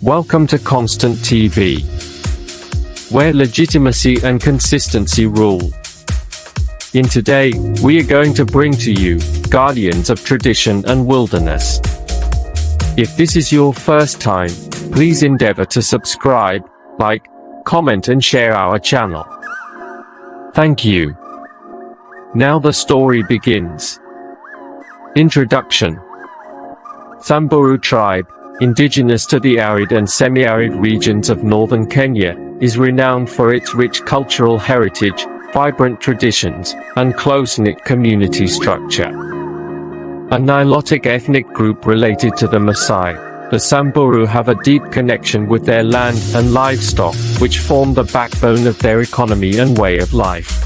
Welcome to Constant TV, where legitimacy and consistency rule. In today, we are going to bring to you, Guardians of Tradition and Wilderness. If this is your first time, please endeavor to subscribe, like, comment and share our channel. Thank you. Now the story begins. Introduction. Samburu tribe, indigenous to the arid and semi-arid regions of northern Kenya, is renowned for its rich cultural heritage, vibrant traditions, and close-knit community structure. A Nilotic ethnic group related to the Maasai, the Samburu have a deep connection with their land and livestock, which form the backbone of their economy and way of life.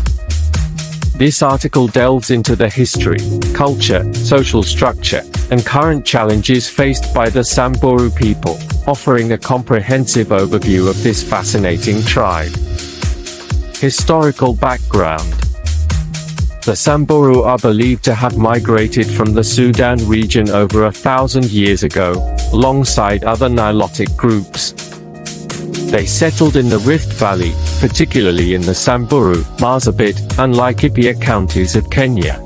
This article delves into the history, culture, social structure, and current challenges faced by the Samburu people, offering a comprehensive overview of this fascinating tribe. Historical background. The Samburu are believed to have migrated from the Sudan region over 1,000 years ago, alongside other Nilotic groups. They settled in the Rift Valley, particularly in the Samburu, Marsabit, and Laikipia counties of Kenya.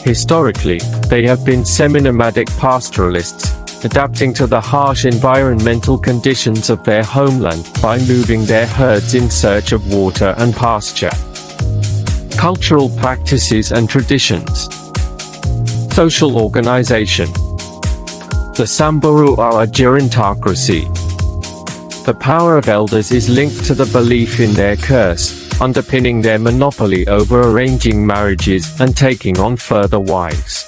Historically, they have been semi-nomadic pastoralists, adapting to the harsh environmental conditions of their homeland by moving their herds in search of water and pasture. Cultural practices and traditions. Social organization. The Samburu are a gerontocracy. The power of elders is linked to the belief in their curse, underpinning their monopoly over arranging marriages and taking on further wives.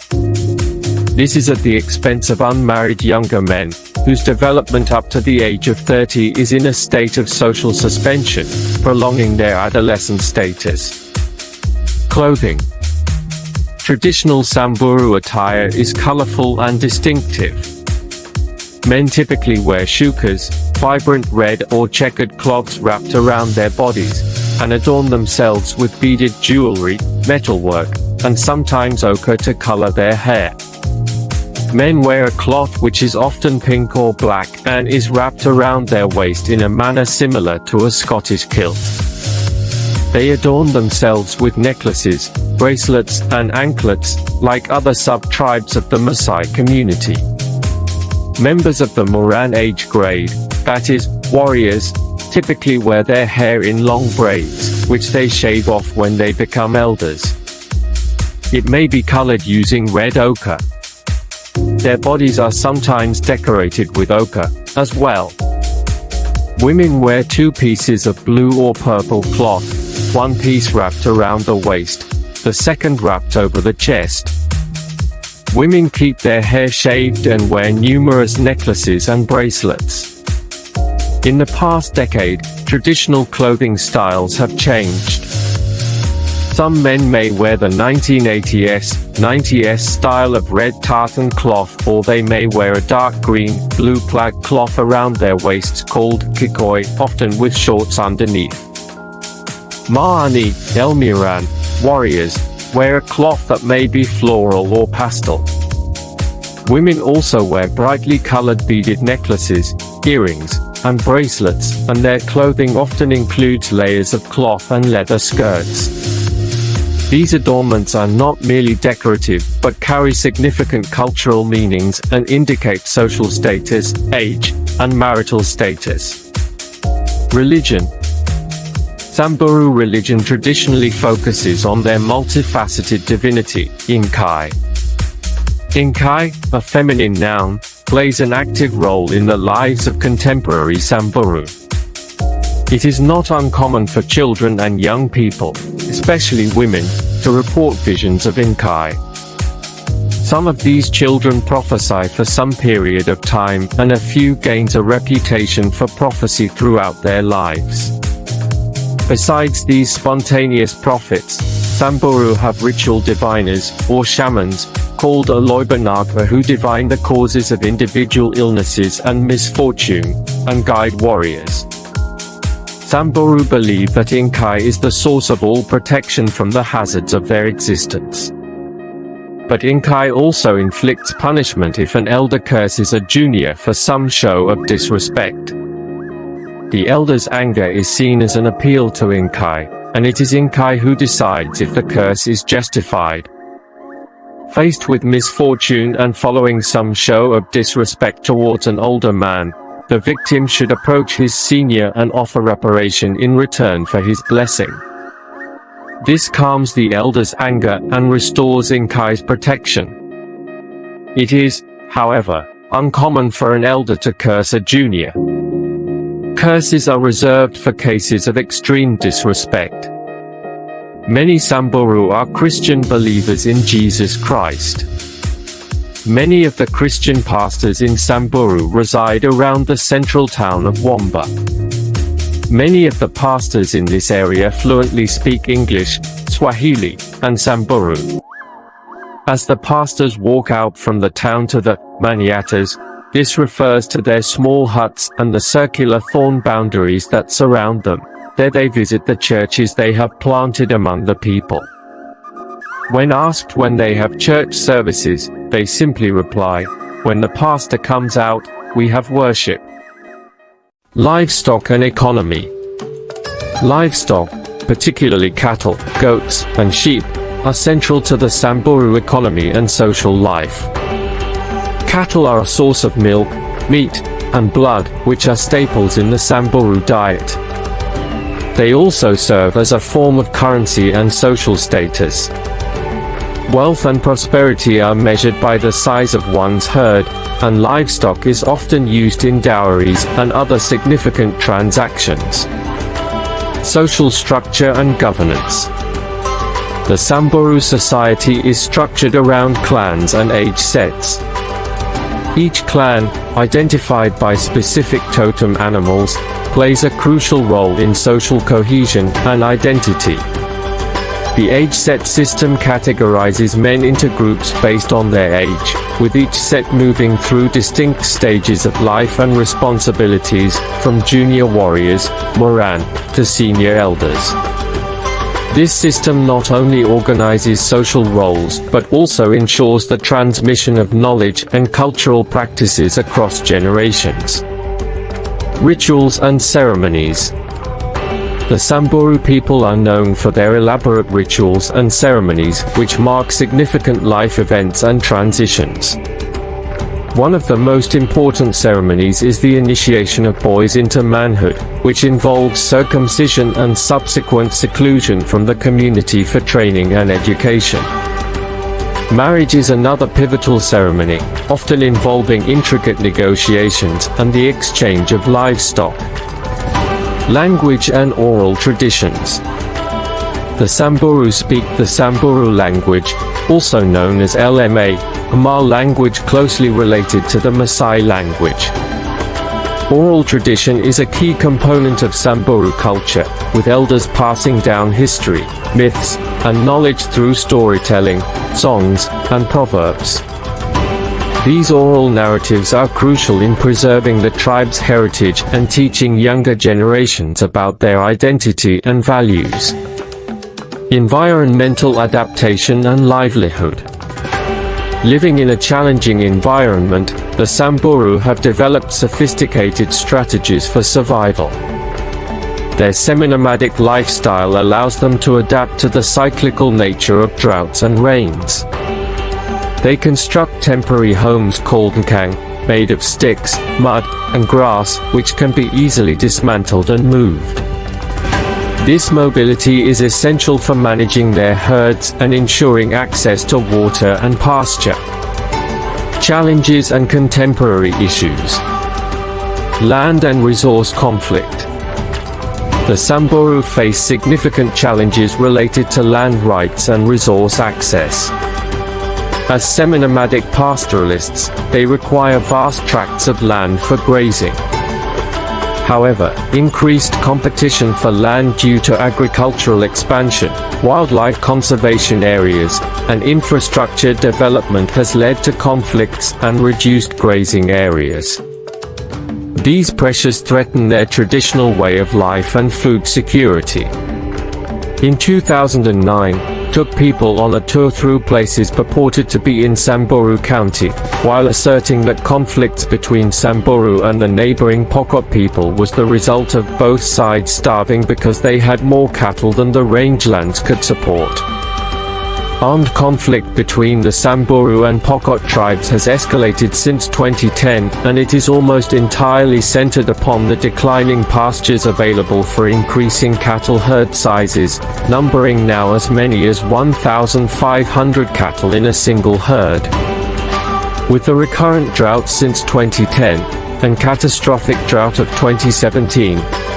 This is at the expense of unmarried younger men, whose development up to the age of 30 is in a state of social suspension, prolonging their adolescent status. Clothing. Traditional Samburu attire is colorful and distinctive. Men typically wear shukas, vibrant red or checkered cloths wrapped around their bodies, and adorn themselves with beaded jewelry, metalwork, and sometimes ochre to color their hair. Men wear a cloth which is often pink or black and is wrapped around their waist in a manner similar to a Scottish kilt. They adorn themselves with necklaces, bracelets, and anklets, like other sub-tribes of the Maasai community. Members of the moran age grade, that is, warriors, typically wear their hair in long braids, which they shave off when they become elders. It may be colored using red ochre. Their bodies are sometimes decorated with ochre, as well. Women wear two pieces of blue or purple cloth, one piece wrapped around the waist, the second wrapped over the chest. Women keep their hair shaved and wear numerous necklaces and bracelets. In the past decade, traditional clothing styles have changed. Some men may wear the 1980s/90s style of red tartan cloth, or they may wear a dark green, blue plaid cloth around their waists called kikoi, often with shorts underneath. Maani, moran, warriors, wear a cloth that may be floral or pastel. Women also wear brightly colored beaded necklaces, earrings, and bracelets, and their clothing often includes layers of cloth and leather skirts. These adornments are not merely decorative, but carry significant cultural meanings and indicate social status, age, and marital status. Religion. Samburu religion traditionally focuses on their multifaceted divinity, Inkai. Inkai, a feminine noun, plays an active role in the lives of contemporary Samburu. It is not uncommon for children and young people, especially women, to report visions of Inkai. Some of these children prophesy for some period of time, and a few gains a reputation for prophecy throughout their lives. Besides these spontaneous prophets, Samburu have ritual diviners, or shamans, called Aloibanagba, who divine the causes of individual illnesses and misfortune, and guide warriors. Samburu believe that Inkai is the source of all protection from the hazards of their existence. but Inkai also inflicts punishment if an elder curses a junior for some show of disrespect. The elder's anger is seen as an appeal to Inkai, and it is Inkai who decides if the curse is justified. Faced with misfortune and following some show of disrespect towards an older man, the victim should approach his senior and offer reparation in return for his blessing. This calms the elder's anger and restores Inkai's protection. It is, however, uncommon for an elder to curse a junior. Curses are reserved for cases of extreme disrespect. Many Samburu are Christian believers in Jesus Christ. Many of the Christian pastors in Samburu reside around the central town of Wamba. Many of the pastors in this area fluently speak English, Swahili, and Samburu. As the pastors walk out from the town to the maniatas, this refers to their small huts and the circular thorn boundaries that surround them. There they visit the churches they have planted among the people. When asked when they have church services, they simply reply, "When the pastor comes out, we have worship." Livestock and economy. Livestock, particularly cattle, goats, and sheep, are central to the Samburu economy and social life. Cattle are a source of milk, meat, and blood, which are staples in the Samburu diet. They also serve as a form of currency and social status. Wealth and prosperity are measured by the size of one's herd, and livestock is often used in dowries and other significant transactions. Social structure and governance. The Samburu society is structured around clans and age sets. Each clan, identified by specific totem animals, plays a crucial role in social cohesion and identity. The age set system categorizes men into groups based on their age, with each set moving through distinct stages of life and responsibilities, from junior warriors, moran, to senior elders. This system not only organizes social roles, but also ensures the transmission of knowledge and cultural practices across generations. Rituals and ceremonies. The Samburu people are known for their elaborate rituals and ceremonies, which mark significant life events and transitions. One of the most important ceremonies is the initiation of boys into manhood, which involves circumcision and subsequent seclusion from the community for training and education. Marriage is another pivotal ceremony, often involving intricate negotiations and the exchange of livestock. Language and oral traditions. The Samburu speak the Samburu language, also known as LMA, a Ma language closely related to the Maasai language. Oral tradition is a key component of Samburu culture, with elders passing down history, myths, and knowledge through storytelling, songs, and proverbs. These oral narratives are crucial in preserving the tribe's heritage and teaching younger generations about their identity and values. Environmental adaptation and livelihood. Living in a challenging environment, the Samburu have developed sophisticated strategies for survival. Their semi-nomadic lifestyle allows them to adapt to the cyclical nature of droughts and rains. They construct temporary homes called nkang, made of sticks, mud, and grass, which can be easily dismantled and moved. This mobility is essential for managing their herds and ensuring access to water and pasture. Challenges and contemporary issues. Land and resource conflict. The Samburu face significant challenges related to land rights and resource access. As semi-nomadic pastoralists, they require vast tracts of land for grazing. However, increased competition for land due to agricultural expansion, wildlife conservation areas, and infrastructure development has led to conflicts and reduced grazing areas. These pressures threaten their traditional way of life and food security. In 2009, took people on a tour through places purported to be in Samburu County, while asserting that conflicts between Samburu and the neighboring Pokot people was the result of both sides starving because they had more cattle than the rangelands could support. Armed conflict between the Samburu and Pokot tribes has escalated since 2010, and it is almost entirely centered upon the declining pastures available for increasing cattle herd sizes, numbering now as many as 1,500 cattle in a single herd. With the recurrent drought since 2010, and catastrophic drought of 2017,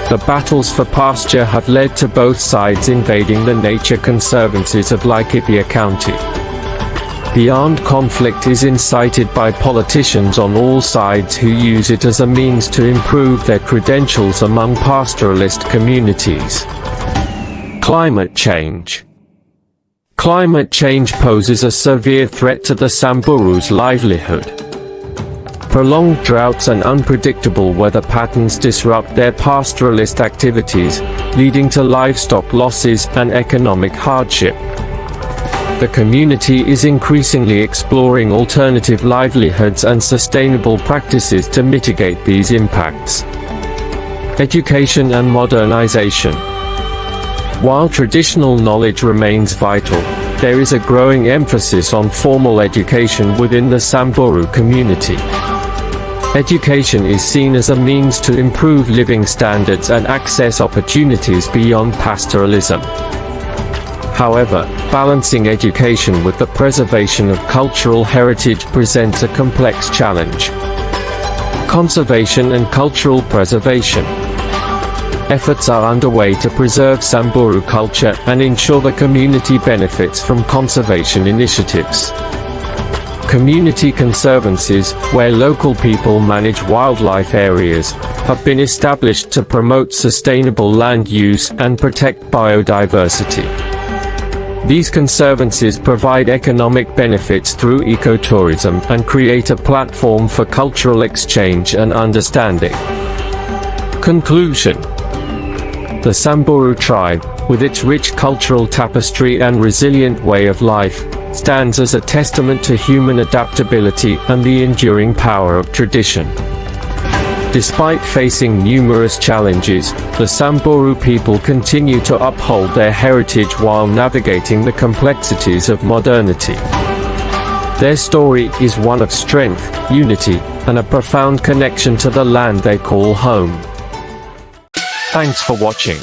the battles for pasture have led to both sides invading the nature conservancies of Laikipia County. The armed conflict is incited by politicians on all sides who use it as a means to improve their credentials among pastoralist communities. Climate change. Climate change poses a severe threat to the Samburu's livelihood. Prolonged droughts and unpredictable weather patterns disrupt their pastoralist activities, leading to livestock losses and economic hardship. The community is increasingly exploring alternative livelihoods and sustainable practices to mitigate these impacts. Education and modernization. While traditional knowledge remains vital, there is a growing emphasis on formal education within the Samburu community. Education is seen as a means to improve living standards and access opportunities beyond pastoralism. However, balancing education with the preservation of cultural heritage presents a complex challenge. Conservation and cultural preservation. Efforts are underway to preserve Samburu culture and ensure the community benefits from conservation initiatives. Community conservancies, where local people manage wildlife areas, have been established to promote sustainable land use and protect biodiversity. These conservancies provide economic benefits through ecotourism and create a platform for cultural exchange and understanding. Conclusion. The Samburu tribe, with its rich cultural tapestry and resilient way of life, stands as a testament to human adaptability and the enduring power of tradition. Despite facing numerous challenges, the Samburu people continue to uphold their heritage while navigating the complexities of modernity. Their story is one of strength, unity, and a profound connection to the land they call home. Thanks for watching.